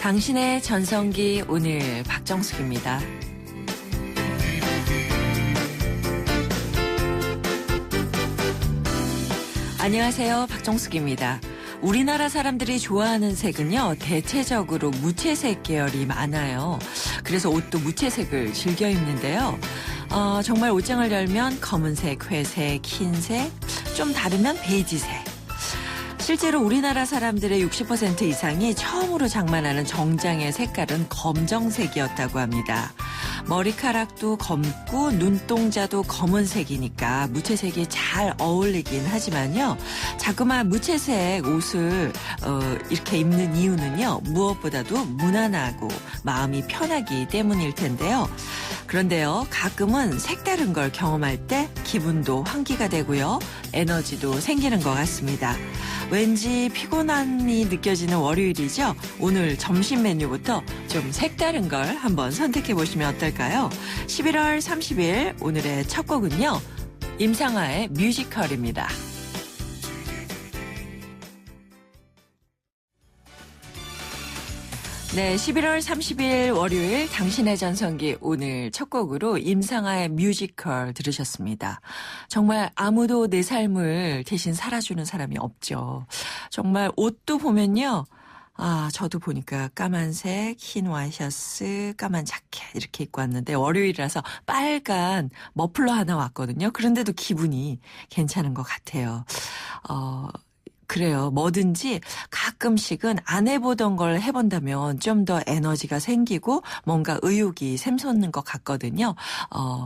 당신의 전성기 오늘 박정숙입니다. 안녕하세요. 박정숙입니다. 우리나라 사람들이 좋아하는 색은요, 대체적으로 무채색 계열이 많아요. 그래서 옷도 무채색을 즐겨 입는데요. 정말 옷장을 열면 검은색, 회색, 흰색, 좀 다르면 베이지색. 실제로 우리나라 사람들의 60% 이상이 처음으로 장만하는 정장의 색깔은 검정색이었다고 합니다. 머리카락도 검고 눈동자도 검은색이니까 무채색이 잘 어울리긴 하지만요. 자꾸만 무채색 옷을 이렇게 입는 이유는요. 무엇보다도 무난하고 마음이 편하기 때문일 텐데요. 그런데요. 가끔은 색다른 걸 경험할 때 기분도 환기가 되고요. 에너지도 생기는 것 같습니다. 왠지 피곤함이 느껴지는 월요일이죠. 오늘 점심 메뉴부터 좀 색다른 걸 한번 선택해 보시면 어떨까요? 11월 30일 오늘의 첫 곡은요. 임상아의 뮤지컬입니다. 네, 11월 30일 월요일 당신의 전성기 오늘 첫 곡으로 임상아의 뮤지컬 들으셨습니다. 정말 아무도 내 삶을 대신 살아주는 사람이 없죠. 정말 옷도 보면요. 저도 보니까 까만색, 흰 와이셔츠, 까만 자켓 이렇게 입고 왔는데 월요일이라서 빨간 머플러 하나 왔거든요. 그런데도 기분이 괜찮은 것 같아요. 그래요. 뭐든지 가끔씩은 안 해보던 걸 해본다면 좀 더 에너지가 생기고 뭔가 의욕이 샘솟는 것 같거든요.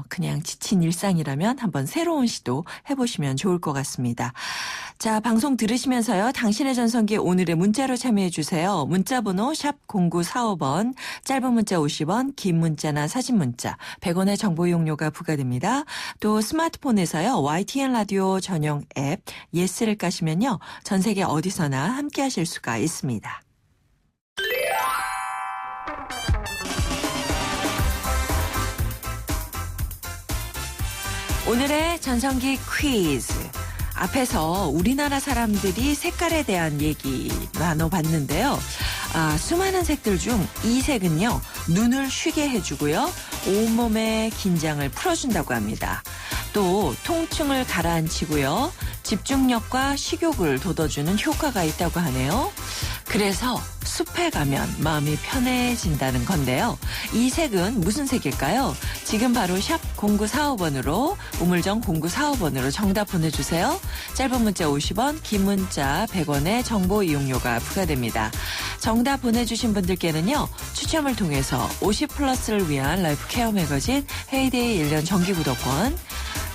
그냥 지친 일상이라면 한번 새로운 시도 해보시면 좋을 것 같습니다. 자, 방송 들으시면서요. 당신의 전성기 오늘의 문자로 참여해 주세요. 문자번호 샵 0945번, 짧은 문자 50원, 긴 문자나 사진 문자 100원의 정보 이용료가 부과됩니다. 또 스마트폰에서요. YTN 라디오 전용 앱 예스를 까시면요. 전 세계 어디서나 함께 하실 수가 있습니다. 오늘의 전성기 퀴즈. 앞에서 우리나라 사람들이 색깔에 대한 얘기 나눠봤는데요. 수많은 색들 중 이 색은요. 눈을 쉬게 해주고요. 온몸의 긴장을 풀어준다고 합니다. 또 통증을 가라앉히고요. 집중력과 식욕을 돋워주는 효과가 있다고 하네요. 그래서 숲에 가면 마음이 편해진다는 건데요. 이 색은 무슨 색일까요? 지금 바로 샵 0945번으로 우물정 0945번으로 정답 보내주세요. 짧은 문자 50원, 긴 문자 100원의 정보 이용료가 부과됩니다. 정답 보내주신 분들께는요. 추첨을 통해서 50플러스를 위한 라이프 케어 매거진 헤이데이 1년 정기 구독권,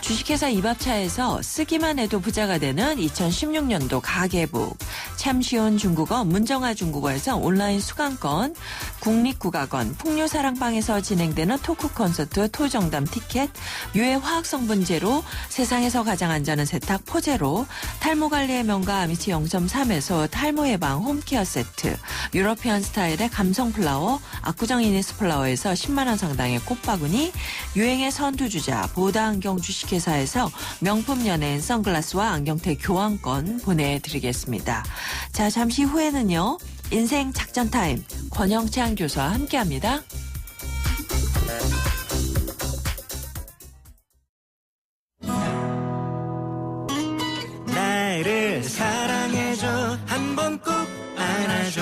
주식회사 이밥차에서 쓰기만 해도 부자가 되는 2016년도 가계북, 참 쉬운 중국어 문정아 중국어에서 온라인 수강권, 국립국악원 풍류사랑방에서 진행되는 토크 콘서트 토정담 티켓, 유해 화학성분 제로 세상에서 가장 안전한 세탁 포제로, 탈모관리의 명가 아미치 0.3에서 탈모 예방 홈케어 세트, 유러피안 스타일의 감성 플라워 압구정 이니스 플라워에서 10만 원 상당의 꽃바구니, 유행의 선두주자 보다 안경 주식회사에서 명품 연예인 선글라스와 안경테 교환권 보내드리겠습니다. 자, 잠시 후에는요. 인생 작전 타임 권영찬 교수와 함께합니다. 나를 사랑해줘 한번 꼭 안아줘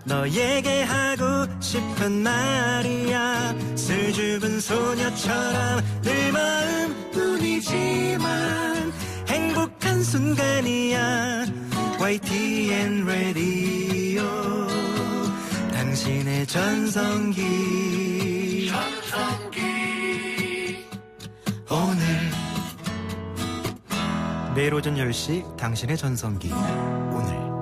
너에게 하고 싶은 말이야 슬줍은 소녀처럼 늘 마음뿐이지만 행복한 순간이야 YTN 라디오 당신의 전성기 오늘 내일 오전 10시 당신의 전성기 오늘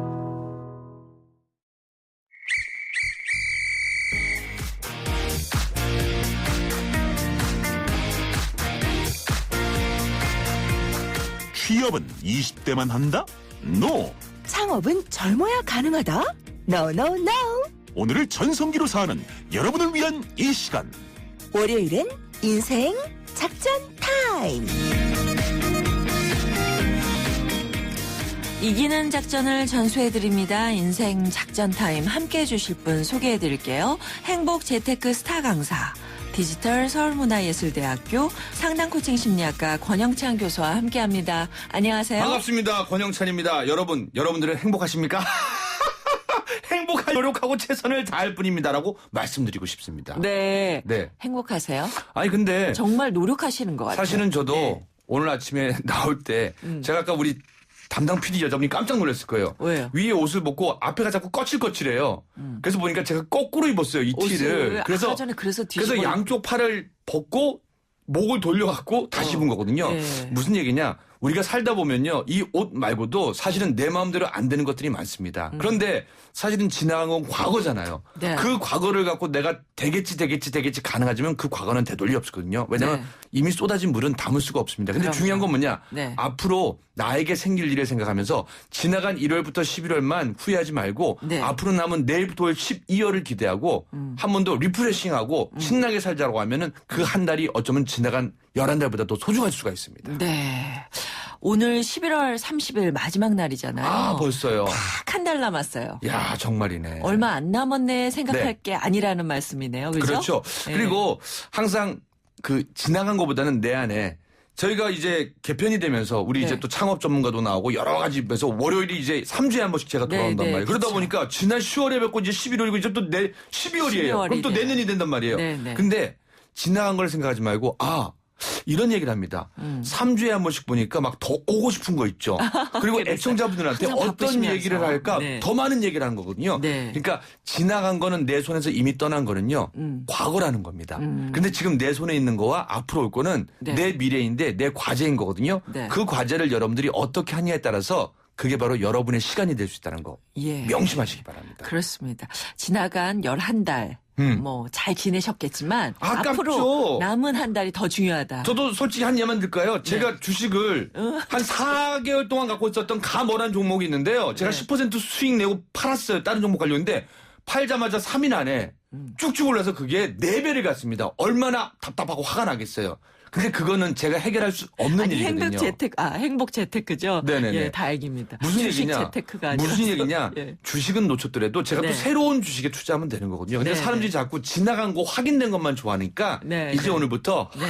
취업은 20대만 한다? NO! 창업은 젊어야 가능하다? No, no, no! 오늘을 전성기로 사는 여러분을 위한 이 시간 월요일은 인생 작전 타임! 이기는 작전을 전수해드립니다. 인생 작전 타임 함께해 주실 분 소개해드릴게요. 행복 재테크 스타 강사, 디지털 서울문화예술대학교 상담코칭심리학과 권영찬 교수와 함께합니다. 안녕하세요. 반갑습니다. 권영찬입니다. 여러분들은 행복하십니까? 행복할 노력하고 최선을 다할 뿐입니다라고 말씀드리고 싶습니다. 네. 네. 행복하세요? 아니 근데 정말 노력하시는 것 같아요. 사실은 저도 네. 오늘 아침에 나올 때 제가 아까 우리 담당 PD 여자분이 깜짝 놀랐을 거예요. 왜요? 위에 옷을 벗고 앞에가 자꾸 거칠거칠해요. 그래서 보니까 제가 거꾸로 입었어요. 이 티를. 아까 전에 그래서 양쪽 팔을 벗고 목을 돌려갖고 다시 입은 거거든요. 네. 무슨 얘기냐? 우리가 살다 보면요. 이 옷 말고도 사실은 내 마음대로 안 되는 것들이 많습니다. 그런데 사실은 지나간 건 과거잖아요. 네. 그 과거를 갖고 내가 되겠지 가능하지만 그 과거는 되돌리 없거든요. 왜냐하면 네. 이미 쏟아진 물은 담을 수가 없습니다. 근데 그럼요. 중요한 건 뭐냐? 네. 앞으로 나에게 생길 일을 생각하면서 지나간 1월부터 11월만 후회하지 말고 네. 앞으로 남은 내일부터 올 12월을 기대하고 한 번 더 리프레싱하고 신나게 살자라고 하면은 그 한 달이 어쩌면 지나간 11달보다 더 소중할 수가 있습니다. 네. 오늘 11월 30일 마지막 날이잖아요. 아, 벌써요. 딱 한 달 남았어요. 야, 정말이네. 얼마 안 남았네 생각할 네. 게 아니라는 말씀이네요. 그렇죠? 그렇죠. 네. 그리고 항상 그 지나간 것보다는 내 안에 저희가 이제 개편이 되면서 우리 네. 이제 또 창업 전문가도 나오고 여러 가지 해서 월요일이 이제 3주에 한 번씩 제가 돌아온단 네, 말이에요. 그러다 그렇죠. 보니까 지난 10월에 뵙고 이제 11월이고 이제 또 12월이에요. 그럼 또 돼요. 내년이 된단 말이에요. 네, 네. 근데 지나간 걸 생각하지 말고 이런 얘기를 합니다. 3주에 한 번씩 보니까 막 더 오고 싶은 거 있죠. 그리고 그래서 애청자분들한테 항상 어떤 바쁘시면서. 얘기를 할까 네. 더 많은 얘기를 하는 거거든요. 네. 그러니까 지나간 거는 내 손에서 이미 떠난 거는요. 과거라는 겁니다. 근데 지금 내 손에 있는 거와 앞으로 올 거는 네. 내 미래인데 내 과제인 거거든요. 네. 그 과제를 여러분들이 어떻게 하냐에 따라서 그게 바로 여러분의 시간이 될 수 있다는 거. 예. 명심하시기 바랍니다. 그렇습니다. 지나간 11달 뭐 잘 지내셨겠지만 아깝죠. 앞으로 남은 한 달이 더 중요하다. 저도 솔직히 한 예만 들까요? 제가 주식을 한 4개월 동안 갖고 있었던 가머란 종목이 있는데요. 제가 네. 10% 수익 내고 팔았어요. 다른 종목 관련인데 팔자마자 3일 안에 쭉쭉 올라서 그게 4배를 갔습니다. 얼마나 답답하고 화가 나겠어요. 근데 그거는 제가 해결할 수 없는 아니 일이거든요. 행복 재테크죠. 네네네. 예, 다행입니다. 무슨 주식 얘기냐? 재테크가 아니라 무슨 얘기냐? 예. 주식은 놓쳤더라도 제가 네. 또 새로운 주식에 투자하면 되는 거거든요. 근데 네, 사람들이 자꾸 지나간 거 확인된 것만 좋아하니까 네, 이제 네. 오늘부터 네.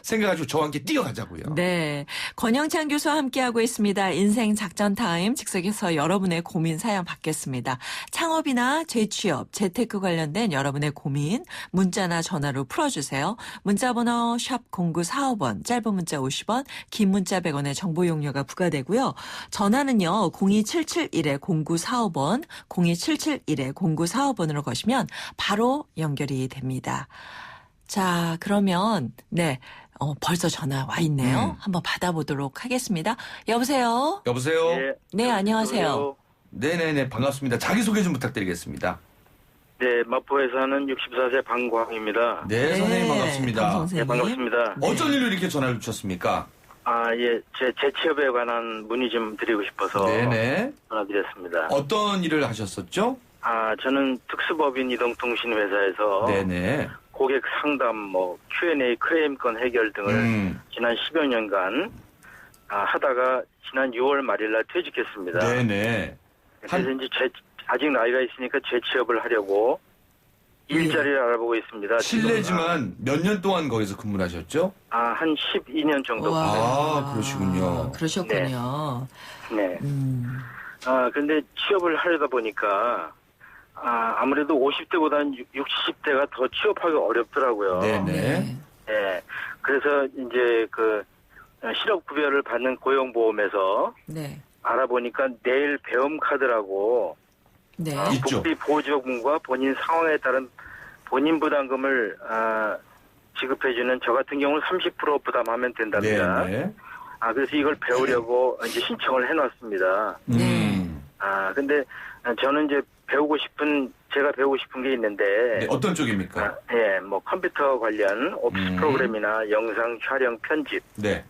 생각하시고 저와 함께 뛰어가자고요. 네. 권영찬 교수와 함께하고 있습니다. 인생 작전 타임 즉석에서 여러분의 고민 사연 받겠습니다. 창업이나 재취업, 재테크 관련된 여러분의 고민 문자나 전화로 풀어주세요. 문자번호 샵 0945번, 짧은 문자 50원, 긴 문자 100원의 정보 용료가 부과되고요. 전화는요. 02771-0945번, 02771-0945번으로 거시면 바로 연결이 됩니다. 자, 그러면 네. 벌써 전화 와 있네요. 한번 받아보도록 하겠습니다. 여보세요? 여보세요? 네, 네, 안녕하세요. 여보세요? 네네네, 반갑습니다. 자기소개 좀 부탁드리겠습니다. 네, 마포에 사는 64세 방광입니다. 네, 선생님 반갑습니다. 강 네, 선생님. 반갑습니다. 어쩐 일로 이렇게 전화를 주셨습니까? 예, 제 재취업에 관한 문의 좀 드리고 싶어서 네네. 전화드렸습니다. 어떤 일을 하셨었죠? 저는 특수법인 이동통신 회사에서 네네. 고객 상담, Q&A, 클레임건 해결 등을 지난 10여 년간 하다가 지난 6월 말일날 퇴직했습니다. 네네. 그래서 이제 아직 나이가 있으니까 재취업을 하려고 일자리를 알아보고 있습니다. 실례지만 몇 년 동안 거기서 근무를 하셨죠? 한 12년 정도. 아, 그러시군요. 그러셨군요. 네. 근데 취업을 하려다 보니까 아무래도 50대보다는 60, 70대가 더 취업하기 어렵더라고요. 네네. 네. 그래서 이제 그 실업급여를 받는 고용보험에서 네. 알아보니까 내일 배움 카드라고 네. 있죠. 복지 보조금과 본인 상황에 따른 본인 부담금을 지급해주는 저 같은 경우는 30% 부담하면 된답니다. 네네. 그래서 이걸 배우려고 이제 신청을 해놨습니다. 네. 근데 저는 이제 제가 배우고 싶은 게 있는데, 네, 어떤 쪽입니까? 컴퓨터 관련 오피스 프로그램이나 영상 촬영 편집, 네.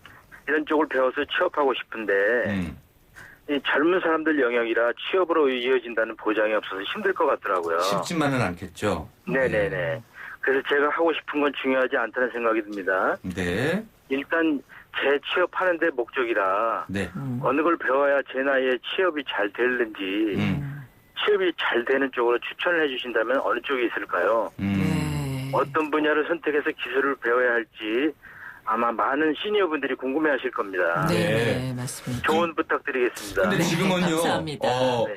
이런 쪽을 배워서 취업하고 싶은데, 이 젊은 사람들 영역이라 취업으로 이어진다는 보장이 없어서 힘들 것 같더라고요. 쉽지만은 않겠죠. 네네네. 그래서 제가 하고 싶은 건 중요하지 않다는 생각이 듭니다. 네. 일단 재취업하는 데 목적이라 네. 어느 걸 배워야 제 나이에 취업이 잘 되는지 취업이 잘 되는 쪽으로 추천을 해주신다면 어느 쪽에 있을까요? 네. 어떤 분야를 선택해서 기술을 배워야 할지 아마 많은 시니어분들이 궁금해하실 겁니다. 네, 네. 네, 맞습니다. 조언 부탁드리겠습니다. 근데 네, 지금은요, 감사합니다.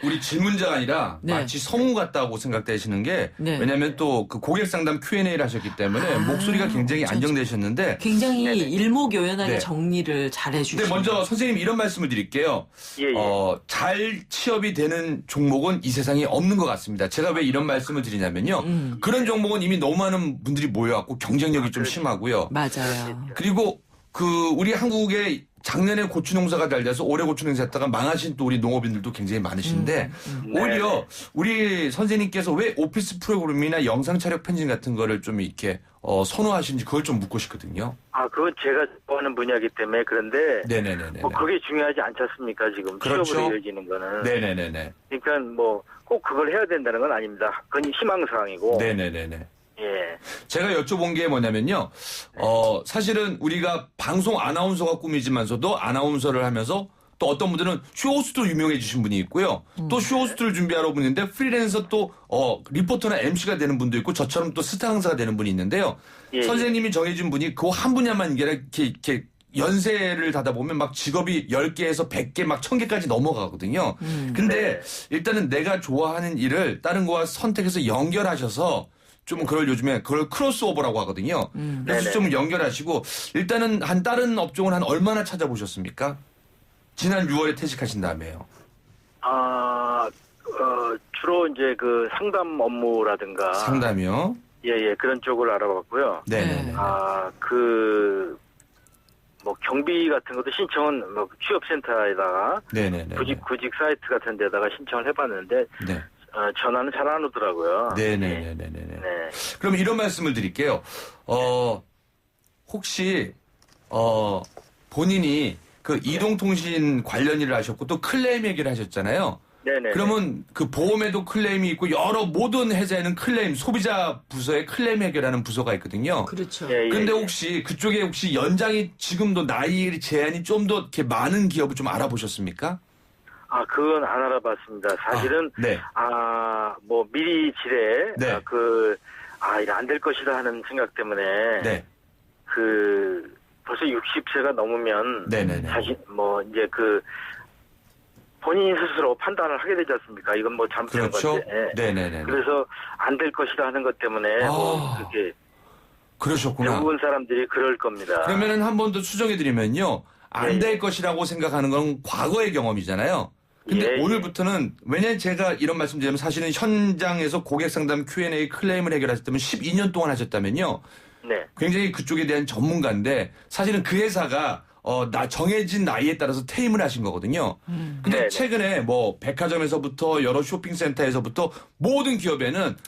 우리 질문자가 아니라 네. 마치 성우 같다고 생각되시는 게, 네. 왜냐하면 또 그 고객 상담 Q&A를 하셨기 때문에 목소리가 굉장히 안정되셨는데, 굉장히 일목요연하게 네. 정리를 잘 해주시고. 근데 먼저 선생님 이런 말씀을 드릴게요. 예, 예. 잘 취업이 되는 종목은 이 세상에 없는 것 같습니다. 제가 왜 이런 말씀을 드리냐면요. 그런 종목은 이미 너무 많은 분들이 모여왔고 경쟁력이 좀 심하고요. 맞아요. 그리고 우리 한국에 작년에 고추 농사가 잘 돼서 올해 고추 농사 했다가 망하신 또 우리 농업인들도 굉장히 많으신데 오히려 우리 선생님께서 왜 오피스 프로그램이나 영상 촬영 편집 같은 거를 좀 이렇게 선호하시는지 그걸 좀 묻고 싶거든요. 그건 제가 좋아하는 분야이기 때문에 그런데 네네네네. 뭐 그게 중요하지 않지 않습니까? 지금 그렇죠. 취업으로 이어지는 거는. 네네네네. 그러니까 뭐 꼭 그걸 해야 된다는 건 아닙니다. 그건 희망사항이고. 네네네네. 예. 제가 여쭤본 게 뭐냐면요. 사실은 우리가 방송 아나운서가 꿈이지만서도 아나운서를 하면서 또 어떤 분들은 쇼호스트로 유명해지신 분이 있고요. 또 쇼호스트를 준비하러 분인데 프리랜서 또 리포터나 MC가 되는 분도 있고 저처럼 또 스타 강사가 되는 분이 있는데요. 예. 선생님이 정해진 분이 그 한 분야만 이렇게 연세를 다다 보면 막 직업이 10개에서 100개 막 1000개까지 넘어가거든요. 근데 일단은 내가 좋아하는 일을 다른 거와 선택해서 연결하셔서 좀 그걸 요즘에 그걸 크로스오버라고 하거든요. 그래서 네네. 좀 연결하시고 일단은 한 다른 업종을 한 얼마나 찾아보셨습니까? 지난 6월에 퇴직하신 다음에요. 주로 이제 그 상담 업무라든가. 상담이요? 예, 그런 쪽을 알아봤고요. 네네네. 뭐 경비 같은 것도 신청은 뭐 취업센터에다가 네네네. 구직 사이트 같은 데다가 신청을 해봤는데 네. 전화는 잘 안 오더라고요. 네네네네네. 네. 그럼 이런 말씀을 드릴게요. 혹시 본인이 그 이동통신 관련 일을 하셨고 또 클레임 얘기를 하셨잖아요. 네네. 그러면 그 보험에도 클레임이 있고 여러 모든 회사에는 클레임, 소비자 부서에 클레임 해결하는 부서가 있거든요. 그렇죠. 예, 근데 혹시 그쪽에 혹시 연장이 지금도 나이 제한이 좀 더 이렇게 많은 기업을 좀 알아보셨습니까? 그건 안 알아봤습니다. 사실은 네. 뭐 미리 지레 네. 이거 안 될 것이다 하는 생각 때문에 네. 벌써 60세가 넘으면 네네네. 자신 뭐 이제 본인 스스로 판단을 하게 되지 않습니까? 이건 뭐 잘못된 그렇죠. 건데. 예. 네네네. 그래서 안 될 것이다 하는 것 때문에 그렇게 그러셨구나. 대부분 사람들이 그럴 겁니다. 그러면은 한 번 더 수정해드리면요. 안 예. 될 것이라고 생각하는 건 과거의 경험이잖아요. 근데 예. 오늘부터는 왜냐면 제가 이런 말씀드리면 사실은 현장에서 고객 상담 Q&A 클레임을 해결하셨다면 12년 동안 하셨다면요. 네. 굉장히 그쪽에 대한 전문가인데 사실은 그 회사가 정해진 나이에 따라서 퇴임을 하신 거거든요. 근데 네네. 최근에 뭐 백화점에서부터 여러 쇼핑센터에서부터 모든 기업에는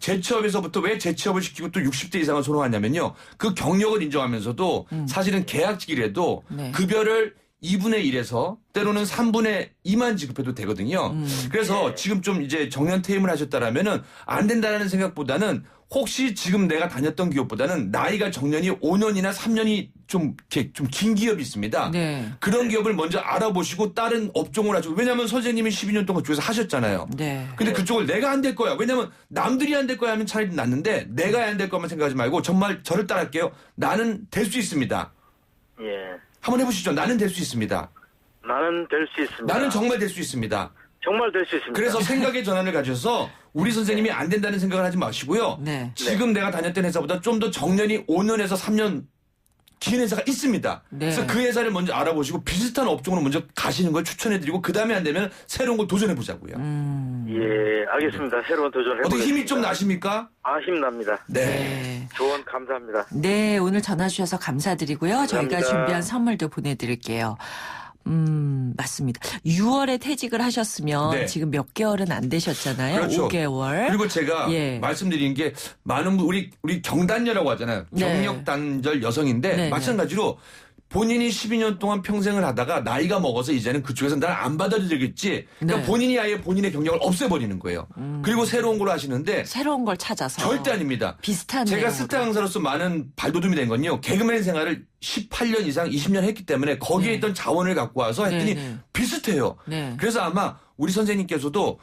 재취업에서부터 왜 재취업을 시키고 또 60대 이상을 선호하냐면요. 그 경력을 인정하면서도 사실은 계약직이라도 네. 급여를 2분의 1에서 때로는 3분의 2만 지급해도 되거든요. 그래서 지금 좀 이제 정년 퇴임을 하셨다라면은 안 된다라는 생각보다는 혹시 지금 내가 다녔던 기업보다는 나이가 정년이 5년이나 3년이 좀 긴 기업이 있습니다. 네. 그런 기업을 먼저 알아보시고 다른 업종을 하시고 왜냐하면 선생님이 12년 동안 그쪽에서 하셨잖아요. 네. 근데 그쪽을 내가 안 될 거야. 왜냐하면 남들이 안 될 거야 하면 차라리 낫는데 내가 안 될 거만 생각하지 말고 정말 저를 따라할게요. 나는 될 수 있습니다. 예. 한번 해보시죠. 나는 될 수 있습니다. 나는 될 수 있습니다. 나는 정말 될 수 있습니다. 정말 될 수 있습니다. 그래서 생각의 전환을 가져서 우리 선생님이 안 된다는 생각을 하지 마시고요. 네. 지금 내가 다녔던 회사보다 좀 더 정년이 5년에서 3년 긴 회사가 있습니다. 네. 그래서 그 회사를 먼저 알아보시고 비슷한 업종으로 먼저 가시는 걸 추천해드리고 그 다음에 안 되면 새로운 걸 도전해보자고요. 예, 알겠습니다. 새로운 도전을 해보겠습니다. 어떻게 힘이 좀 나십니까? 힘납니다. 네. 조언 감사합니다. 네, 오늘 전화 주셔서 감사드리고요. 저희가 감사합니다. 준비한 선물도 보내드릴게요. 맞습니다. 6월에 퇴직을 하셨으면 네. 지금 몇 개월은 안 되셨잖아요. 그렇죠. 5개월. 그리고 제가 예. 말씀드린 게 많은 우리 경단녀라고 하잖아요. 네. 경력 단절 여성인데 네, 마찬가지로 본인이 12년 동안 평생을 하다가 나이가 먹어서 이제는 그쪽에서 나를 안 받아들이겠지. 그러니까 네. 본인이 아예 본인의 경력을 없애버리는 거예요. 그리고 새로운 걸로 하시는데 새로운 걸 찾아서. 절대 아닙니다. 비슷한 제가 내용으로. 스타 강사로서 많은 발돋움이 된 건요. 개그맨 생활을 18년 이상 20년 했기 때문에 거기에 네. 있던 자원을 갖고 와서 했더니 네. 비슷해요. 네. 그래서 아마 우리 선생님께서도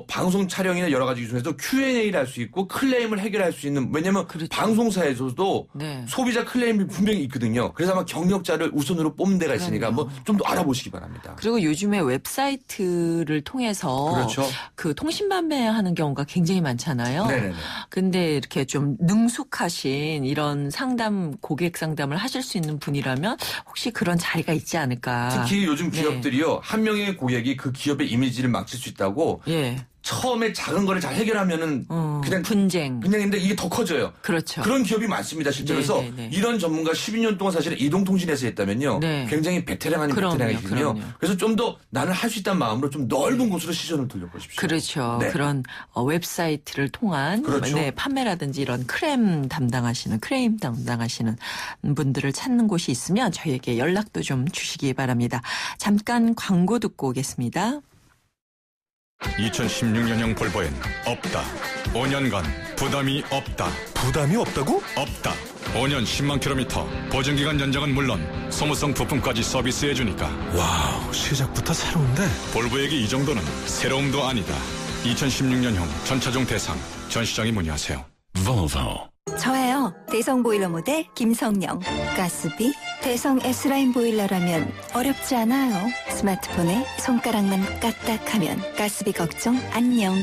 방송 촬영이나 여러 가지 중에서 Q&A를 할 수 있고 클레임을 해결할 수 있는, 왜냐면 그렇죠. 방송사에서도 네. 소비자 클레임이 분명히 있거든요. 그래서 아마 경력자를 우선으로 뽑는 데가 있으니까 그럼요. 한번 좀 더 알아보시기 바랍니다. 그리고 요즘에 웹사이트를 통해서 그렇죠. 그 통신 판매하는 경우가 굉장히 많잖아요. 네네네. 근데 이렇게 좀 능숙하신 이런 상담, 고객 상담을 하실 수 있는 분이라면 혹시 그런 자리가 있지 않을까. 특히 요즘 네. 기업들이요. 한 명의 고객이 그 기업의 이미지를 망칠 수 있다고 예. 처음에 작은 거를 잘 해결하면은 그냥 분쟁. 했는데 이게 더 커져요. 그렇죠. 그런 기업이 많습니다. 실제로. 네, 그래서 네, 네. 이런 전문가 12년 동안 사실 이동통신에서 했다면요. 네. 굉장히 베테랑 아닌 그럼요, 베테랑이거든요. 그럼요. 그래서 좀 더 나는 할 수 있다는 마음으로 좀 넓은 곳으로 시선을 돌려보십시오. 그렇죠. 네. 그런 웹사이트를 통한 그렇죠. 네, 판매라든지 이런 크레임 담당하시는 분들을 찾는 곳이 있으면 저희에게 연락도 좀 주시기 바랍니다. 잠깐 광고 듣고 오겠습니다. 2016년형 볼보엔 없다. 5년간 부담이 없다. 부담이 없다고? 없다. 5년 10만 킬로미터 보증기간 연장은 물론 소모성 부품까지 서비스해주니까 와우, 시작부터 새로운데? 볼보에게 이 정도는 새로움도 아니다. 2016년형 전차종 대상 전시장에 문의하세요. Volvo. 저예요. 대성 보일러 모델 김성령. 가스비 대성 S라인 보일러라면 어렵지 않아요. 스마트폰에 손가락만 까딱하면 가스비 걱정 안녕.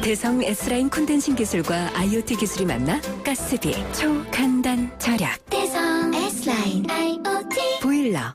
대성 S라인 콘덴싱 기술과 IoT 기술이 만나 가스비 초간단 절약. 대성 S라인 IoT 보일러.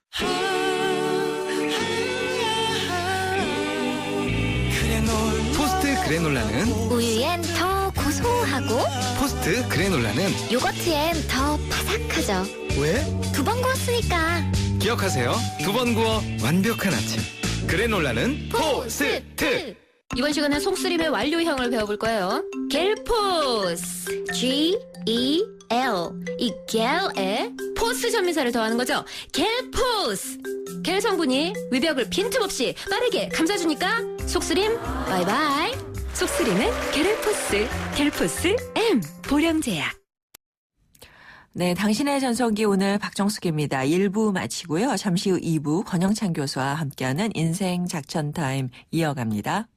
포스트 그래놀라는 우유엔 더 고소하고 포스트 그래놀라는 요거트엔 더 바삭하죠. 왜? 2번 구웠으니까. 기억하세요. 2번 구워 완벽한 아침. 그래놀라는 포스트. 이번 시간은 속쓰림의 완료형을 배워볼 거예요. 겔포스 G-E-L 이 겔에 포스 전미사를 더하는 거죠. 겔포스 겔 성분이 위벽을 빈틈없이 빠르게 감싸주니까 속쓰림 바이바이. 속쓰림은 겔포스. 겔포스 M 보령제약. 네, 당신의 전성기 오늘 박정숙입니다. 1부 마치고요. 잠시 후 2부 권영찬 교수와 함께하는 인생 작전 타임 이어갑니다.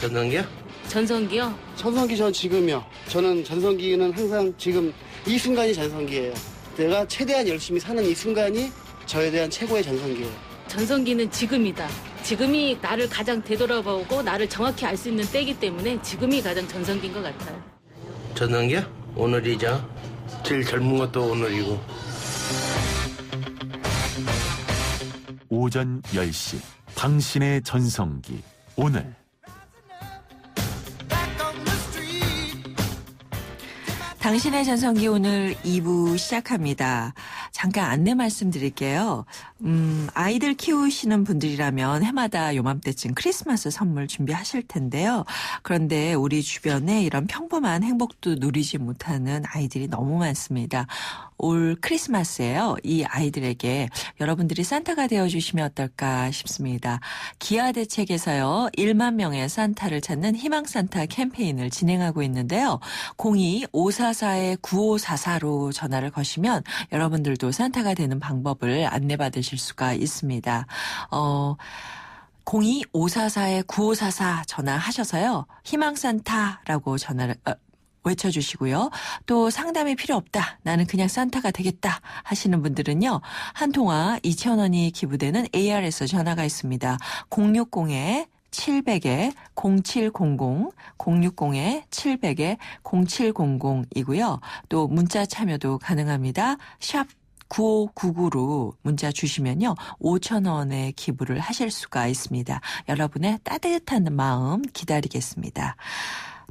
전성기요? 전성기요? 전성기 전 지금이요. 저는 전성기는 항상 지금 이 순간이 전성기예요. 내가 최대한 열심히 사는 이 순간이 저에 대한 최고의 전성기예요. 전성기는 지금이다. 지금이 나를 가장 되돌아보고 나를 정확히 알 수 있는 때이기 때문에 지금이 가장 전성기인 것 같아요. 전성기요? 오늘이죠. 제일 젊은 것도 오늘이고. 오전 10시 당신의 전성기 오늘. 당신의 전성기 오늘 2부 시작합니다. 잠깐 안내 말씀드릴게요. 아이들 키우시는 분들이라면 해마다 요맘때쯤 크리스마스 선물 준비하실 텐데요. 그런데 우리 주변에 이런 평범한 행복도 누리지 못하는 아이들이 너무 많습니다. 올 크리스마스에요. 이 아이들에게 여러분들이 산타가 되어주시면 어떨까 싶습니다. 기아대책에서요. 1만 명의 산타를 찾는 희망산타 캠페인을 진행하고 있는데요. 02-544-9544로 전화를 거시면 여러분들도 산타가 되는 방법을 안내받으실 수가 있습니다. 02-544-9544 전화하셔서요. 희망산타라고 전화를 외쳐주시고요. 또 상담이 필요 없다. 나는 그냥 산타가 되겠다 하시는 분들은요. 한 통화 2,000원이 기부되는 ARS 전화가 있습니다. 060-700-0700, 060-700-0700이고요. 또 문자 참여도 가능합니다. 샵 9599로 문자 주시면요. 5,000원의 기부를 하실 수가 있습니다. 여러분의 따뜻한 마음 기다리겠습니다.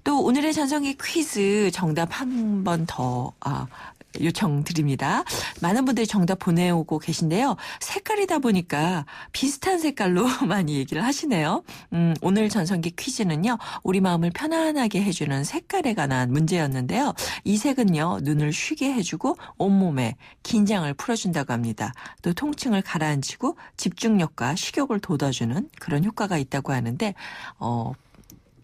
또 오늘의 전성기 퀴즈 정답 한 번 더 요청드립니다. 많은 분들이 정답 보내오고 계신데요. 색깔이다 보니까 비슷한 색깔로 많이 얘기를 하시네요. 오늘 전성기 퀴즈는요. 우리 마음을 편안하게 해주는 색깔에 관한 문제였는데요. 이 색은요. 눈을 쉬게 해주고 온몸에 긴장을 풀어준다고 합니다. 또 통증을 가라앉히고 집중력과 식욕을 돋아주는 그런 효과가 있다고 하는데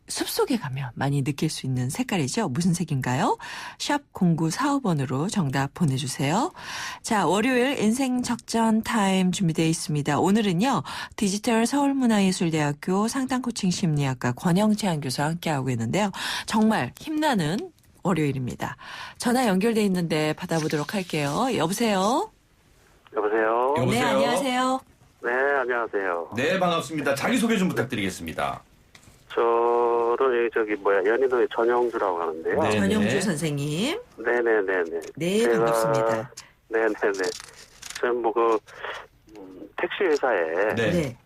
숲속에 가면 많이 느낄 수 있는 색깔이죠. 무슨 색인가요? 샵 0945번으로 정답 보내주세요. 자, 월요일 인생 적전 타임 준비되어 있습니다. 오늘은요. 디지털 서울문화예술대학교 상담코칭심리학과 권영채한 교수와 함께하고 있는데요. 정말 힘나는 월요일입니다. 전화 연결돼 있는데 받아보도록 할게요. 여보세요? 여보세요? 네, 안녕하세요. 네, 안녕하세요. 네, 반갑습니다. 자기소개 좀 부탁드리겠습니다. 저는 연희동의 전영주라고 하는데요. 네. 전영주 선생님. 네네네네. 네, 반갑습니다. 네네네. 저는 택시 회사에 네.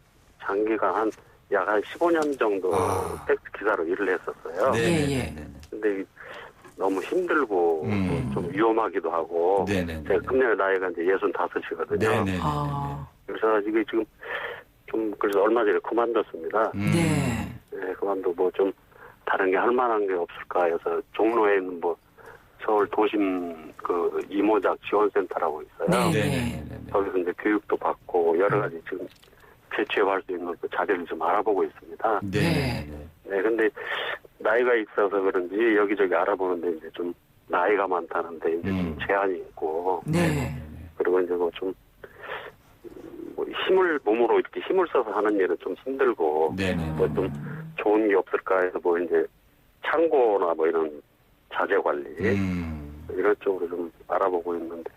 장기간 약 한 15년 정도 택시 기사로 일을 했었어요. 네. 근데 너무 힘들고 좀 위험하기도 하고. 네네. 제가 금년에 나이가 이제 65이거든요. 네네. 그래서 이게 지금 그래서 얼마 전에 그만뒀습니다. 네. 네, 그만두고 좀 다른 게 할 만한 게 없을까 해서 종로에 있는 서울 도심 이모작 지원센터라고 있어요. 네. 거기서 이제 교육도 받고 여러 가지 지금 재취업할 수 있는 그 자리를 좀 알아보고 있습니다. 네. 네, 근데 나이가 있어서 그런지 여기저기 알아보는데 이제 좀 나이가 많다는데 이제 좀 제한이 있고. 네. 그리고 이제 몸으로 이렇게 힘을 써서 하는 일은 좀 힘들고. 네네. 좀 좋은 게 없을까 해서 이제 창고나 이런 자재 관리. 이런 쪽으로 좀 알아보고 있는데.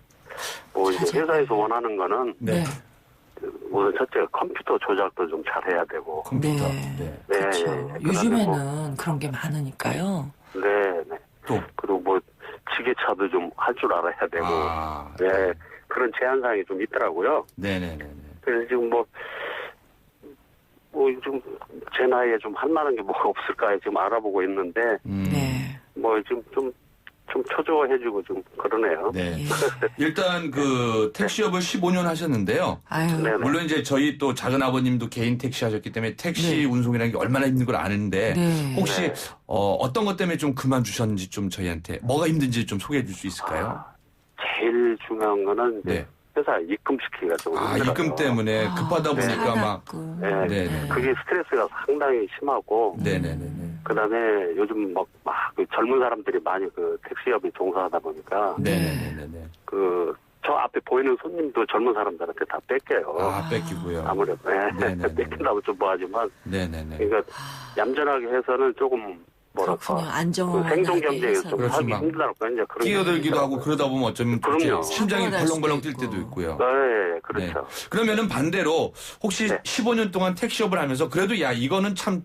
이제 회사에서 원하는 거는. 네. 우선 첫째가 컴퓨터 조작도 좀 잘해야 되고. 컴퓨터. 네. 그렇죠. 요즘에는 그런 게 많으니까요. 네. 또. 그리고 지게차도 좀 할 줄 알아야 되고. 네. 그런 제한사항이 좀 있더라고요. 네네네. 그래서 지금 좀 제 나이에 좀 할 만한 게 뭐가 없을까 지금 알아보고 있는데. 네. 지금 좀 초조해지고 좀 그러네요. 네. 일단 택시업을 15년 하셨는데요. 아유. 네네. 물론 이제 저희 또 작은 아버님도 개인 택시 하셨기 때문에 택시 운송이라는 게 얼마나 힘든 걸 아는데 혹시 어떤 것 때문에 좀 그만두셨는지 좀 저희한테 뭐가 힘든지 좀 소개해 줄 수 있을까요? 제일 중요한 거는 이제 회사 입금시키기가 좀 힘들어요. 입금 때문에 급하다 보니까 막. 네. 그게 스트레스가 상당히 심하고. 네네네. 그다음에 요즘 젊은 사람들이 많이 택시업에 종사하다 보니까. 네네네. 저 앞에 보이는 손님도 젊은 사람들한테 다 뺏겨요. 뺏기고요. 아무래도. 뺏긴다고 좀 뭐하지만. 네네네. 그러니까 얌전하게 해서는 조금 안정하게 생존 경쟁에서 좀 하기 막 힘들다고 이제 그런 끼어들기도 하고 그러다 보면 어쩌면 그럼요. 심장이 벌렁벌렁 뛸 때도 있고요. 네, 그렇죠. 그러면은 반대로 혹시 15년 동안 택시업을 하면서 그래도 이거는 참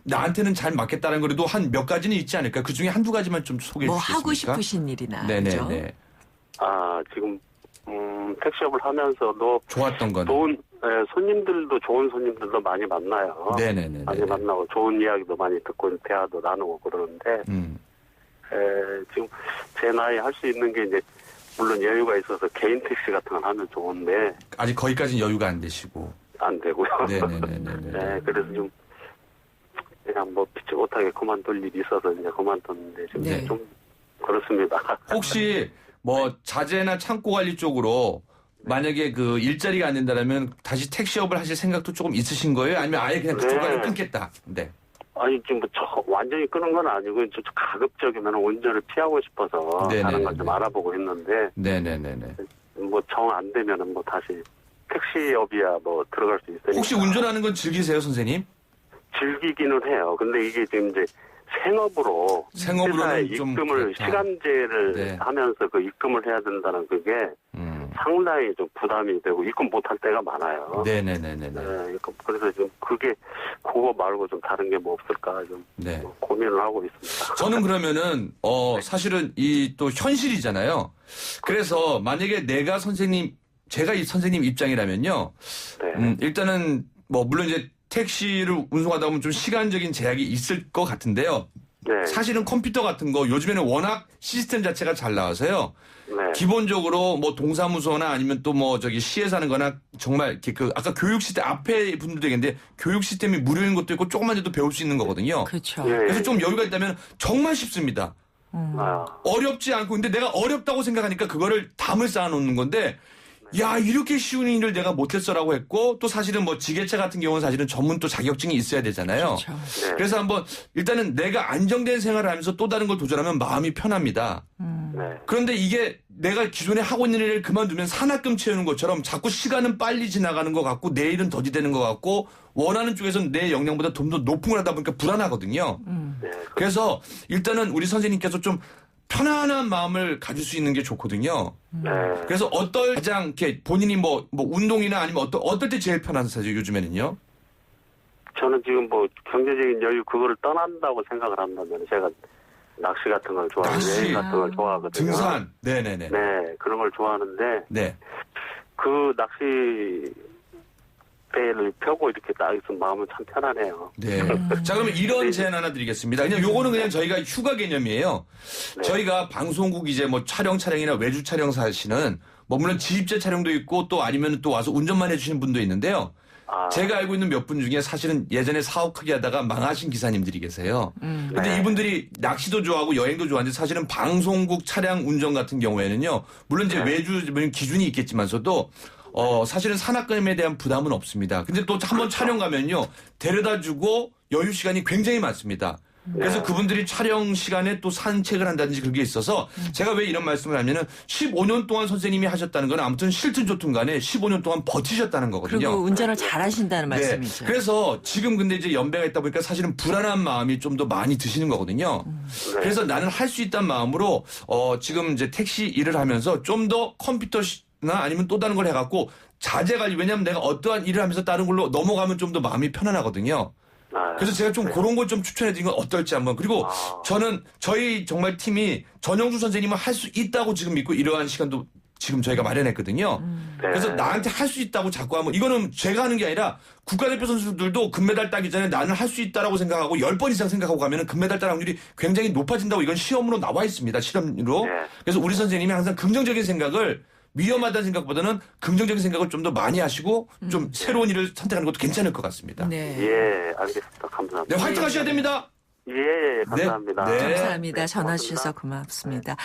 나한테는 잘 맞겠다는 그래도 한 몇 가지는 있지 않을까? 그 중에 한두 가지만 좀 소개해 주시겠습니까? 하고 싶으신 일이나. 네네네. 지금 택시업을 하면서도 좋았던 거는 손님들도 좋은 손님들도 많이 만나요. 네네네. 많이 만나고 좋은 이야기도 많이 듣고 대화도 나누고 그러는데 지금 제 나이 할 수 있는 게 이제 물론 여유가 있어서 개인 택시 같은 걸 하면 좋은데 아직 거기까지는 여유가 안 되시고 안 되고요. 네네네. 네, 그래서 좀 그냥 피치 못하게 그만둘 일이 있어서 이제 그만뒀는데 지금 좀 그렇습니다. 혹시 자재나 창고 관리 쪽으로 만약에 일자리가 안 된다면 다시 택시업을 하실 생각도 조금 있으신 거예요? 아니면 아예 그냥 그쪽을 끊겠다? 네. 아니 지금 완전히 끄는 건 아니고 가급적이면 운전을 피하고 싶어서 다른 걸 좀 알아보고 있는데. 네네네네. 정 안 되면은 다시 택시업이야 들어갈 수 있으니까. 혹시 운전하는 건 즐기세요, 선생님? 즐기기는 해요. 근데 이게 지금 이제 생업으로 회사에 좀 입금을 시간제를 하면서 입금을 해야 된다는 그게 상당히 좀 부담이 되고 입금 못할 때가 많아요. 네네네네. 그래서 좀 그거 말고 좀 다른 게 없을까 좀 고민을 하고 있습니다. 저는 그러면은 사실은 또 현실이잖아요. 그래서 만약에 제가 이 선생님 입장이라면요. 일단은 물론 이제 택시를 운송하다 보면 좀 시간적인 제약이 있을 것 같은데요. 네. 사실은 컴퓨터 같은 거 요즘에는 워낙 시스템 자체가 잘 나와서요. 네. 기본적으로 뭐 동사무소나 아니면 또 뭐 저기 시에서 하는 거나 정말 이렇게 그 아까 교육 시스템 앞에 분들도 얘기했는데 교육 시스템이 무료인 것도 있고 조금만 해도 배울 수 있는 거거든요. 그렇죠. 예. 그래서 좀 여유가 있다면 정말 쉽습니다. 아, 어렵지 않고 근데 내가 어렵다고 생각하니까 그거를 담을 쌓아놓는 건데 야 이렇게 쉬운 일을 내가 못했어라고 했고 또 사실은 뭐 지게차 같은 경우는 사실은 전문 또 자격증이 있어야 되잖아요. 그렇죠. 네. 그래서 한번 일단은 내가 안정된 생활을 하면서 또 다른 걸 도전하면 마음이 편합니다. 네. 그런데 이게 내가 기존에 하고 있는 일을 그만두면 산학금 채우는 것처럼 자꾸 시간은 빨리 지나가는 것 같고 내일은 더디되는 것 같고 원하는 쪽에서는 내 역량보다 좀 더 높은 걸 하다 보니까 불안하거든요. 네. 그래서 일단은 우리 선생님께서 좀 편안한 마음을 가질 수 있는 게 좋거든요. 네. 그래서 가장 이렇게 본인이 뭐 운동이나 아니면 어떨 때 제일 편하세요 요즘에는요? 저는 지금 뭐 경제적인 여유 그거를 떠난다고 생각을 한다면 제가 낚시 같은 걸 좋아하고 낚시. 여행 같은 걸 좋아하거든요. 등산. 네네네. 네, 그런 걸 좋아하는데 네. 그 낚시 배를 펴고 이렇게 딱 있으면 마음은 참 편하네요. 네. 자, 그러면 이런 제안 하나 드리겠습니다. 그냥 요거는 그냥 저희가 휴가 개념이에요. 네. 저희가 방송국 이제 뭐 촬영이나 외주 촬영사 하시는 뭐 물론 지입제 촬영도 있고 또 아니면 또 와서 운전만 해주시는 분도 있는데요. 아, 제가 알고 있는 몇 분 중에 사실은 예전에 사업 크게 하다가 망하신 기사님들이 계세요. 근데 네. 이분들이 낚시도 좋아하고 여행도 좋아하는데 사실은 방송국 차량 운전 같은 경우에는요. 물론 이제 네. 외주 기준이 있겠지만서도 사실은 산악금에 대한 부담은 없습니다. 근데 또 한번 촬영 가면요. 데려다 주고 여유 시간이 굉장히 많습니다. 그래서 그분들이 촬영 시간에 또 산책을 한다든지 그런 게 있어서 제가 왜 이런 말씀을 하면은 15년 동안 선생님이 하셨다는 건 아무튼 싫든 좋든 간에 15년 동안 버티셨다는 거거든요. 그리고 운전을 잘 하신다는 말씀이죠. 그래서 지금 근데 이제 연배가 있다 보니까 사실은 불안한 마음이 좀 더 많이 드시는 거거든요. 네. 그래서 나는 할 수 있다는 마음으로 지금 이제 택시 일을 하면서 좀 더 컴퓨터나 아니면 또 다른 걸 해갖고 자제 관리 왜냐하면 내가 어떠한 일을 하면서 다른 걸로 넘어가면 좀 더 마음이 편안하거든요. 아, 그래서 제가 좀 그런 걸 좀 추천해 드린 건 어떨지 한번. 그리고 저는 저희 정말 팀이 전영주 선생님은 할 수 있다고 지금 믿고 이러한 시간도 지금 저희가 마련했거든요. 네. 그래서 나한테 할 수 있다고 자꾸 하면 이거는 제가 하는 게 아니라 국가대표 선수들도 금메달 따기 전에 나는 할 수 있다라고 생각하고 10번 이상 생각하고 가면은 금메달 딸 확률이 굉장히 높아진다고 이건 시험으로 나와 있습니다. 실험으로. 네. 그래서 우리 선생님이 항상 긍정적인 생각을 위험하다는 생각보다는 긍정적인 생각을 좀 더 많이 하시고 좀 새로운 일을 선택하는 것도 괜찮을 것 같습니다. 네. 예, 알겠습니다. 감사합니다. 네, 화이팅 하셔야 됩니다. 예, 감사합니다. 네. 감사합니다. 네, 전화 고맙습니다. 주셔서 고맙습니다.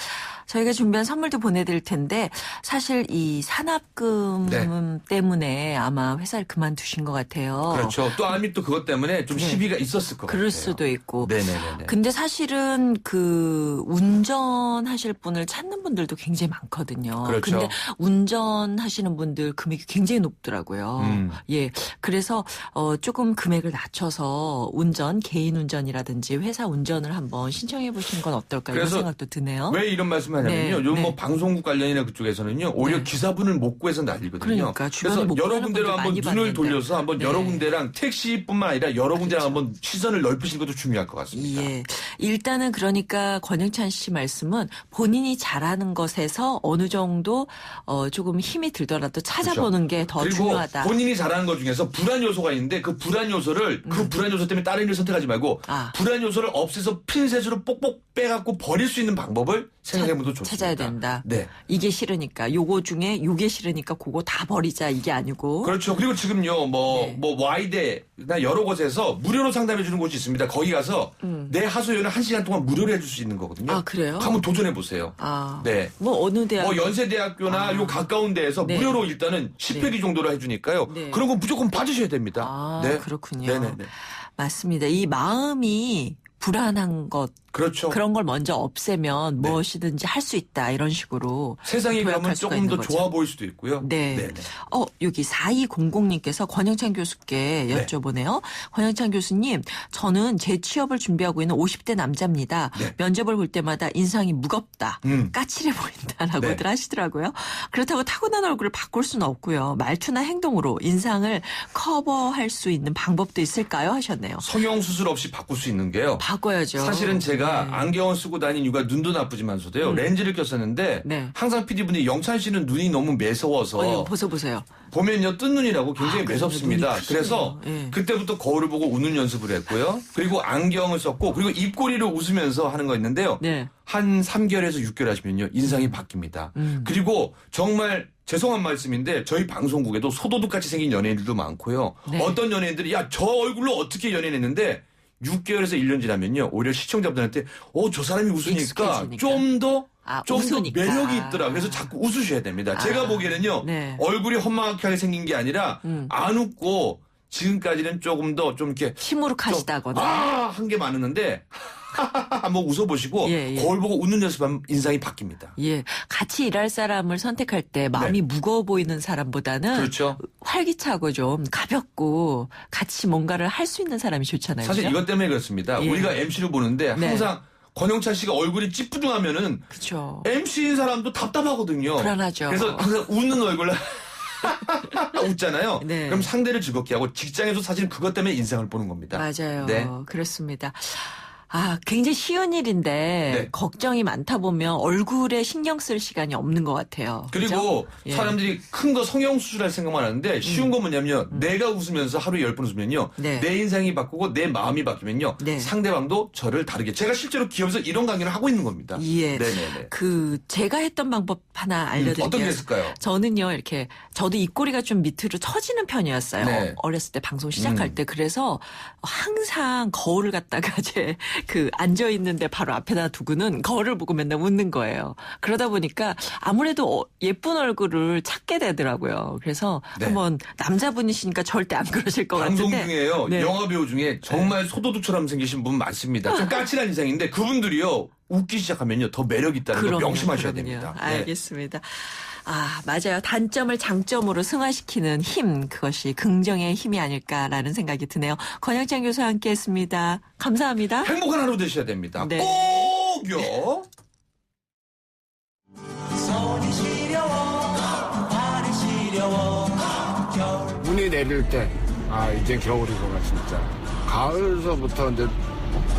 저희가 준비한 선물도 보내드릴 텐데 사실 이 산업금 때문에 아마 회사를 그만두신 것 같아요. 그렇죠. 또 아니 또 그것 때문에 좀 네. 시비가 있었을 것 같아요. 그럴 수도 있고. 네네네. 근데 사실은 그 운전하실 분을 찾는 분들도 굉장히 많거든요. 그렇죠. 근데 운전하시는 분들 금액이 굉장히 높더라고요. 예. 그래서 조금 금액을 낮춰서 개인 운전이라든지 회사 운전을 한번 신청해 보시는 건 어떨까 이런 그래서 생각도 드네요. 왜 이런 말씀을 하냐면요. 네, 요즘 네. 뭐 방송국 관련이나 그쪽에서는요. 오히려 네. 기사분을 못 구해서 난리거든요. 그러니까 주변에 그래서 못 여러 구하는 군데로 분들 한번 많이 눈을 봤는데. 돌려서 한번 네. 여러 군데랑 택시뿐만 아니라 여러 군데랑 그렇죠. 한번 시선을 넓히시는 것도 중요할 것 같습니다. 예. 일단은 그러니까 권영찬 씨 말씀은 본인이 잘하는 것에서 어느 정도 조금 힘이 들더라도 찾아보는 게 더 그리고 중요하다. 본인이 잘하는 것 중에서 불안 요소가 있는데 그 불안 요소를 그 불안 요소 때문에 다른 일을 선택하지 말고 불안 요소를 없애서 핀셋으로 뽑 빼갖고 버릴 수 있는 방법을 생각해보도 좋습니다. 찾아야 된다. 네. 이게 싫으니까 요거 중에 요게 싫으니까 그거 다 버리자 이게 아니고. 그렇죠. 그리고 지금요, 뭐 Y대나 여러 곳에서 무료로 상담해주는 곳이 있습니다. 거기 가서 내 하소연을 1시간 동안 무료로 해줄 수 있는 거거든요. 아, 그래요? 한번 도전해보세요. 아. 네. 뭐 어느 대학? 뭐 연세대학교나 요 가까운 데에서 네. 무료로 일단은 10회기 정도로 해주니까요. 네. 그런 거 무조건 봐주셔야 됩니다. 아, 네. 그렇군요. 네네네. 맞습니다. 이 마음이 불안한 것 그렇죠. 그런 걸 먼저 없애면 네. 무엇이든지 할 수 있다 이런 식으로 세상이 그러면 도약할 수가 조금 더 있는 거죠. 좋아 보일 수도 있고요. 네. 네네. 여기 4200님께서 권영찬 교수께 네. 여쭤보네요. 권영찬 교수님, 저는 재취업을 준비하고 있는 50대 남자입니다. 네. 면접을 볼 때마다 인상이 무겁다, 까칠해 보인다라고들 네. 하시더라고요. 그렇다고 타고난 얼굴을 바꿀 수는 없고요. 말투나 행동으로 인상을 커버할 수 있는 방법도 있을까요? 하셨네요. 성형 수술 없이 바꿀 수 있는 게요. 바꿔야죠. 사실은 제가 네. 안경을 쓰고 다닌 이유가 눈도 나쁘지만서도요. 렌즈를 꼈었는데 네. 항상 PD분이 영찬 씨는 눈이 너무 매서워서 이거 보세요. 보면요 뜬 눈이라고 굉장히 매섭습니다. 눈이 그래서 크시네요. 예. 그때부터 거울을 보고 웃는 연습을 했고요. 그리고 안경을 썼고 그리고 입꼬리를 웃으면서 하는 거 있는데요. 네. 한 3개월에서 6개월 하시면요. 인상이 바뀝니다. 그리고 정말 죄송한 말씀인데 저희 방송국에도 소도둑같이 생긴 연예인들도 많고요. 네. 어떤 연예인들이 야 저 얼굴로 어떻게 연예인했는데 6개월에서 1년 지나면요. 오히려 시청자분들한테 저 사람이 웃으니까 익숙해지니까. 좀 더 웃으니까. 매력이 있더라. 그래서 자꾸 웃으셔야 됩니다. 제가 보기에는요. 네. 얼굴이 험악하게 생긴 게 아니라 안 웃고 지금까지는 조금 더 좀 이렇게 시무룩하시다거나 한 게 많았는데 한번 웃어보시고 예. 거울 보고 웃는 연습하면 인상이 바뀝니다. 예, 같이 일할 사람을 선택할 때 마음이 무거워 보이는 사람보다는 그렇죠. 활기차고 좀 가볍고 같이 뭔가를 할 수 있는 사람이 좋잖아요. 사실 그죠? 이것 때문에 그렇습니다. 예. 우리가 MC를 보는데 네. 항상 권영찬 씨가 얼굴이 찌뿌둥하면은 그렇죠. MC인 사람도 답답하거든요. 불안하죠. 그래서 항상 웃는 얼굴로 웃잖아요. 네. 그럼 상대를 즐겁게 하고 직장에서 사실 그것 때문에 인상을 보는 겁니다. 맞아요. 네. 그렇습니다. 굉장히 쉬운 일인데 네. 걱정이 많다 보면 얼굴에 신경 쓸 시간이 없는 것 같아요. 그리고 그죠? 예. 사람들이 큰 거 성형수술할 생각만 하는데 쉬운 건 뭐냐면 내가 웃으면서 하루에 10번 웃으면요. 네. 내 인상이 바꾸고 내 마음이 바뀌면요. 네. 상대방도 저를 다르게. 제가 실제로 기업에서 이런 강연을 하고 있는 겁니다. 예. 네네네. 제가 했던 방법 하나 알려드릴게요. 어떤 게 있을까요? 저는요, 이렇게, 저도 입꼬리가 좀 밑으로 처지는 편이었어요. 네. 어렸을 때 방송 시작할 때. 그래서 항상 거울을 갖다가 앉아있는데 바로 앞에다 두고는 거울을 보고 맨날 웃는 거예요. 그러다 보니까 아무래도 예쁜 얼굴을 찾게 되더라고요. 그래서 네. 한번 남자분이시니까 절대 안 그러실 것 방송 같은데. 중에요. 네. 영화배우 중에 정말 소도둑처럼 생기신 분 많습니다. 좀 까칠한 인상인데 그분들이요. 웃기 시작하면요. 더 매력 있다는 걸 그럼요, 명심하셔야 그럼요. 됩니다. 네. 알겠습니다. 맞아요. 단점을 장점으로 승화시키는 힘, 그것이 긍정의 힘이 아닐까라는 생각이 드네요. 권영찬 교수와 함께했습니다. 감사합니다. 행복한 하루 되셔야 됩니다. 네. 꼭요. 눈이 내릴 때, 이제 겨울이구나, 진짜. 가을서부터 이제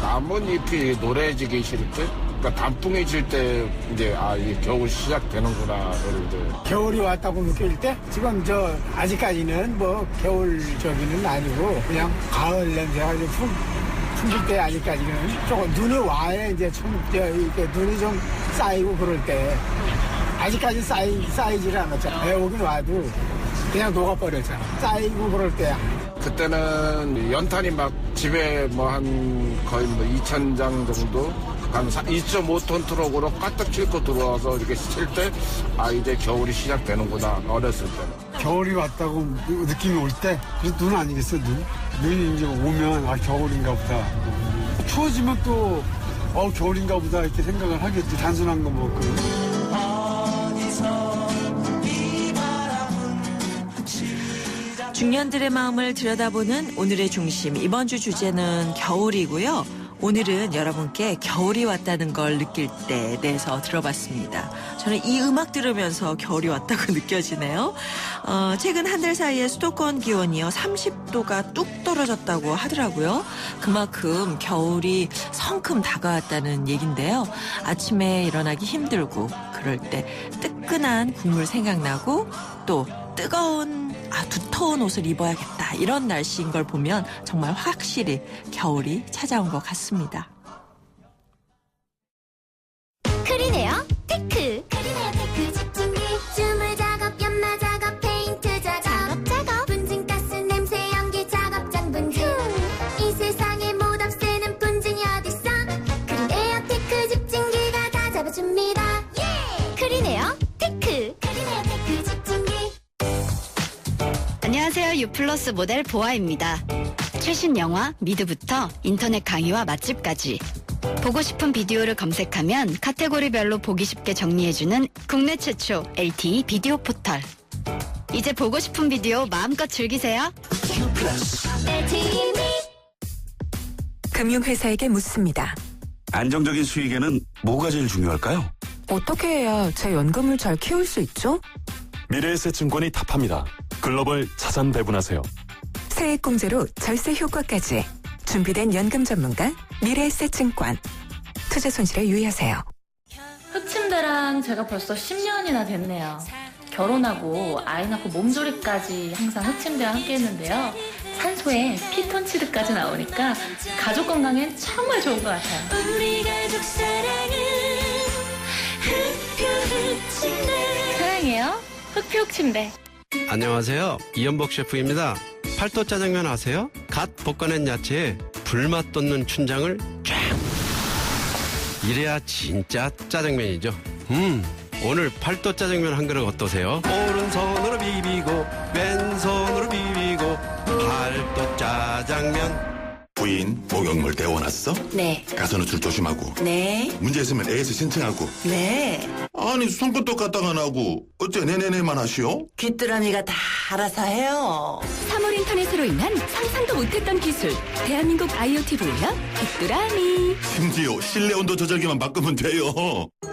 나뭇잎이 노래지기 싫을 때, 그러니까 단풍이 질 때, 이제, 이게 겨울 시작되는구나를 이제. 겨울이 왔다고 느낄 때, 지금 아직까지는 겨울적이는 아니고, 그냥 가을 냄새가 좀 풍길 때 아직까지는 조금 눈이 와야 이제 이렇게 눈이 좀 쌓이고 그럴 때, 아직까지 쌓이지를 않았잖아. 오긴 와도 그냥 녹아버렸잖아. 쌓이고 그럴 때. 그때는 연탄이 막 집에 거의 2,000장 정도, 한 2.5톤 트럭으로 가득 싣고 들어와서 이렇게 칠 때, 이제 겨울이 시작되는구나, 어렸을 때는. 겨울이 왔다고 느낌이 올 때, 그래서 눈 아니겠어, 눈? 눈이 이제 오면, 겨울인가 보다. 추워지면 또, 겨울인가 보다, 이렇게 생각을 하겠지. 단순한 거 중년들의 마음을 들여다보는 오늘의 중심. 이번 주 주제는 겨울이고요. 오늘은 여러분께 겨울이 왔다는 걸 느낄 때에 대해서 들어봤습니다. 저는 이 음악 들으면서 겨울이 왔다고 느껴지네요. 최근 한 달 사이에 수도권 기온이요 30도가 뚝 떨어졌다고 하더라고요. 그만큼 겨울이 성큼 다가왔다는 얘긴데요. 아침에 일어나기 힘들고 그럴 때 뜨끈한 국물 생각나고 또 뜨거운 두터운 옷을 입어야겠다 이런 날씨인 걸 보면 정말 확실히 겨울이 찾아온 것 같습니다. 크리네어 테크. 크리네어 테크 집중기 주물 작업 연마 작업 페인트 작업 분진가스 냄새 연기 작업장 분진 이 세상에 못 없애는 분진이 어딨어. 크리네어 테크 집중기가 다 잡아줍니다. 예! 크리네어 테크. 크리네어 테크 집중기. 안녕하세요. 유플러스 모델 보아입니다. 최신 영화 미드부터 인터넷 강의와 맛집까지 보고 싶은 비디오를 검색하면 카테고리별로 보기 쉽게 정리해주는 국내 최초 LTE 비디오 포털. 이제 보고 싶은 비디오 마음껏 즐기세요. 금융회사에게 묻습니다. 안정적인 수익에는 뭐가 제일 중요할까요? 어떻게 해야 제 연금을 잘 키울 수 있죠? 미래에셋증권이 답합니다. 글로벌 자산 배분하세요. 세액공제로 절세 효과까지 준비된 연금 전문가 미래에셋증권. 투자 손실에 유의하세요. 흑침대랑 제가 벌써 10년이나 됐네요. 결혼하고 아이 낳고 몸조리까지 항상 흑침대와 함께 했는데요. 산소에 피톤치드까지 나오니까 가족 건강엔 정말 좋은 것 같아요. 우리 가족 사랑은 흑표흑침대. 사랑해요. 흑표흑침대. 안녕하세요. 이연복 셰프입니다. 팔도 짜장면 아세요? 갓 볶아낸 야채에 불맛 돋는 춘장을 쫙. 이래야 진짜 짜장면이죠. 오늘 팔도 짜장면 한 그릇 어떠세요? 오른손으로 비비고 왼손으로 비비고 팔도 짜장면. 부인 목욕물 데워놨어? 네. 가서는 줄 조심하고. 네. 문제 있으면 애에서 신청하고. 네. 아니 손끝도 까딱 안 하고 어째 네네네만 하시오? 귀뚜라미가 다 알아서 해요. 3월 인터넷으로 인한 상상도 못했던 기술. 대한민국 IoT 보일러 귀뚜라미. 심지어 실내 온도 조절기만 바꾸면 돼요.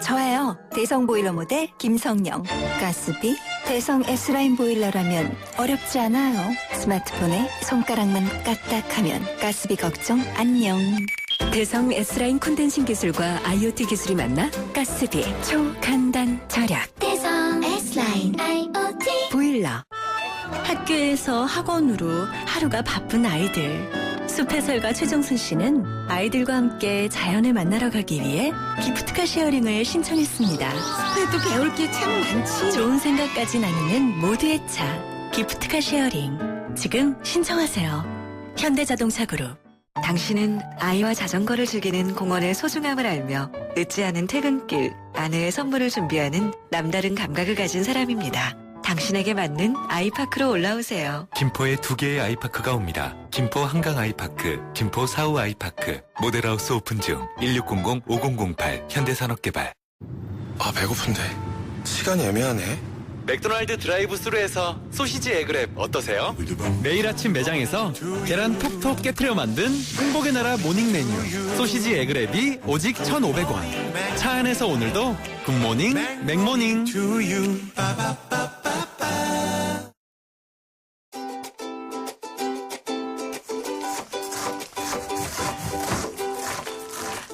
저예요. 대성 보일러 모델 김성령. 가스비 대성 S라인 보일러라면 어렵지 않아요. 스마트폰에 손가락만 까딱하면 가스비 걱정 안녕. 대성 S라인 콘덴싱 기술과 IoT 기술이 만나 가스비 초간단 절약. 대성 S라인 IoT 보일러. 학교에서 학원으로 하루가 바쁜 아이들. 숲해설가 최정순 씨는 아이들과 함께 자연을 만나러 가기 위해 기프트카 쉐어링을 신청했습니다. 숲에도 배울 게 참 많지. 좋은 생각까지 나누는 모두의 차. 기프트카 쉐어링. 지금 신청하세요. 현대자동차 그룹. 당신은 아이와 자전거를 즐기는 공원의 소중함을 알며 늦지 않은 퇴근길, 아내의 선물을 준비하는 남다른 감각을 가진 사람입니다. 당신에게 맞는 아이파크로 올라오세요. 김포에 2개의 아이파크가 옵니다. 김포 한강 아이파크, 김포 사우 아이파크, 모델하우스 오픈 중 1600-5008 현대산업개발. 아, 배고픈데 시간이 애매하네. 맥도날드 드라이브 스루에서 소시지 에그랩 어떠세요? 매일 아침 매장에서 계란 톡톡 깨트려 만든 행복의 나라 모닝 메뉴 소시지 에그랩이 오직 1,500원. 차 안에서 오늘도 굿모닝 맥모닝.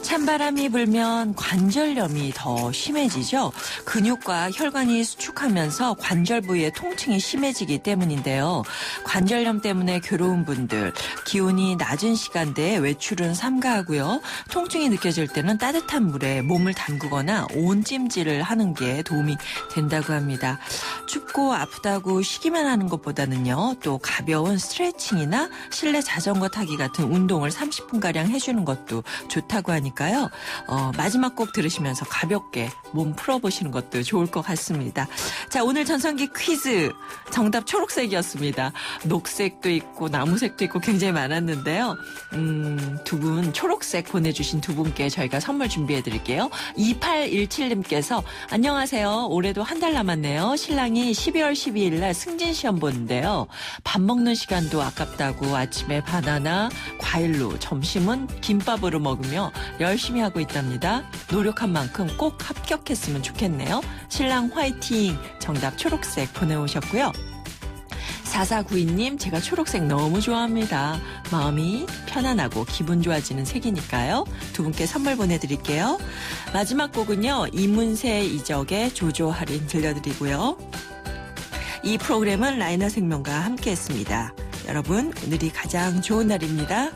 찬바람이 불면 관절염이 더 심해지죠. 근육과 혈관이 수축하면서 관절 부위의 통증이 심해지기 때문인데요. 관절염 때문에 괴로운 분들, 기온이 낮은 시간대에 외출은 삼가하고요. 통증이 느껴질 때는 따뜻한 물에 몸을 담그거나 온찜질을 하는 게 도움이 된다고 합니다. 춥고 아프다고 쉬기만 하는 것보다는요. 또 가벼운 스트레칭이나 실내 자전거 타기 같은 운동을 30분가량 해주는 것도 좋다고 하니까요. 마지막 곡 들으시면서 가볍게 몸 풀어보시는 것도 좋을 것 같습니다. 자, 오늘 전성기 퀴즈 정답 초록색이었습니다. 녹색도 있고 나무색도 있고 굉장히 많았는데요. 두 분 초록색 보내주신 두 분께 저희가 선물 준비해드릴게요. 2817님께서 안녕하세요. 올해도 한 달 남았네요. 신랑이 12월 12일 날 승진시험 보는데요. 밥 먹는 시간도 아깝다고 아침에 바나나, 과일로 점심은 김밥으로 먹으며 열심히 하고 있답니다. 노력한 만큼 꼭 합격했으면 좋겠네요. 신랑 화이팅! 정답 초록색 보내오셨고요. 4492님, 제가 초록색 너무 좋아합니다. 마음이 편안하고 기분 좋아지는 색이니까요. 두 분께 선물 보내드릴게요. 마지막 곡은요. 이문세 이적의 조조할인 들려드리고요. 이 프로그램은 라이너 생명과 함께했습니다. 여러분, 오늘이 가장 좋은 날입니다.